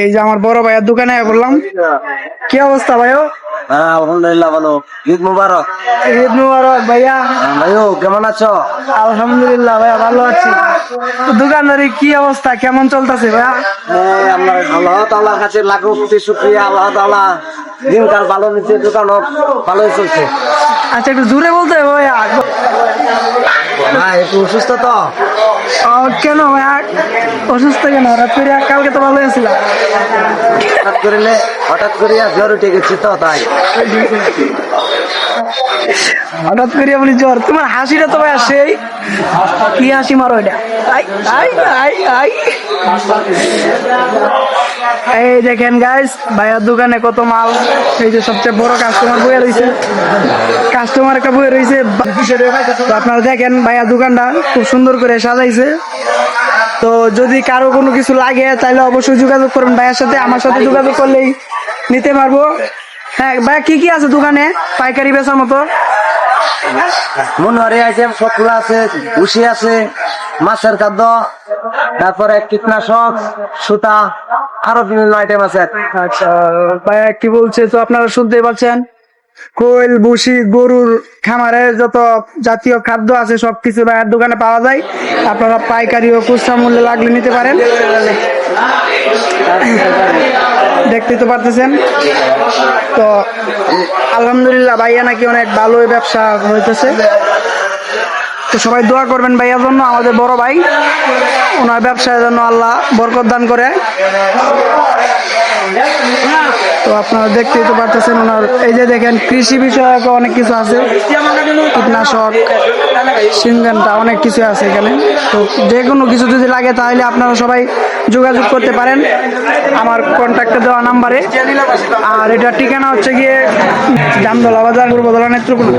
এই যে আমার বড় ভাইয়ের দোকানে বললাম, কি অবস্থা ভাইও? হ্যাঁ আলহামদুলিল্লাহ ভালো। ঈদ মুবারক। ঈদ মুবারক ভাইয়া। ভাইও কেমন আছো? আলহামদুলিল্লাহ ভাইয়া ভালো আছি। তো দোকানদারি কি অবস্থা, কেমন চলতেছে ভাইয়া? আল্লাহ তাআলার কাছে লাখো কোটি শুকরিয়া। আল্লাহ তাআলা দিনকাল ভালো নিচ্ছে, দোকানও ভালোই চলছে। আচ্ছা একটু জোরে বলতে হবে ভাইয়া। হ্যাঁ একটু অসুস্থ তো। কেন ভাইয়া অসুস্থ কেন? হঠাৎ করে কালকে তো ভালো ছিল। হঠাৎ করে জ্বর উঠে গেছি তো তাই। হঠাৎ করে বলি জ্বর? তোমার হাসিটা তো ভাইয়া সেই কি হাসি মারো এটা। এই দেখেন গাইস, ভাইয়ার দোকানে কত মাল। এই যে সবচেয়ে বড় কাস্টমার বয়ে রয়েছে, কাস্টমার একটা বয়ে রয়েছে। তো আপনারা দেখেন ভাইয়ার দোকানটা খুব সুন্দর করে সাজাইছে। তো যদি কারো কোনো কিছু লাগে তাহলে অবশ্যই যোগাযোগ করবেন ভাইয়ার সাথে। আমার সাথে যোগাযোগ করলেই নিতে পারবো। হ্যাঁ ভাইয়া, কি কি আছে দোকানে পাইকারি বেচার মতো? মনোহারি আছে, সবগুলো আছে, উশি আছে, মাছের খাদ্য, তারপরে কীটনাশক, সুতা, আরো বিভিন্ন আইটেম আছে। আচ্ছা ভাইয়া কি বলছে তো আপনারা শুনতেই পাচ্ছেন। কোয়েল, ভুসি, গরুর খামারের যত জাতীয় খাদ্য আছে সবকিছু ভাইয়ার দোকানে পাওয়া যায়। আপনারা পাইকারি ও খুচরা মূল্যে লাগলে নিতে পারেন। দেখতে তো পারতেছেন। তো আলহামদুলিল্লাহ ভাইয়া নাকি অনেক ভালোই ব্যবসা হইতেছে। তো সবাই দোয়া করবেন ভাইয়ার জন্য, আমাদের বড় ভাই, ওনার ব্যবসার জন্য আল্লাহ বরকত দান করে। তো আপনারা দেখতেই তো পারতেছেন ওনার, এই যে দেখেন কৃষি বিষয়ক অনেক কিছু আছে, কীটনাশক, সিনজেন্টা, অনেক কিছু আছে এখানে। তো যে কোনো কিছু যদি লাগে তাহলে আপনারা সবাই যোগাযোগ করতে পারেন আমার কন্ট্যাক্টে দেওয়া নাম্বারে। আর এটার ঠিকানা হচ্ছে গিয়ে জামতলা বাজার, পূর্বতলা, নেত্রকোনা।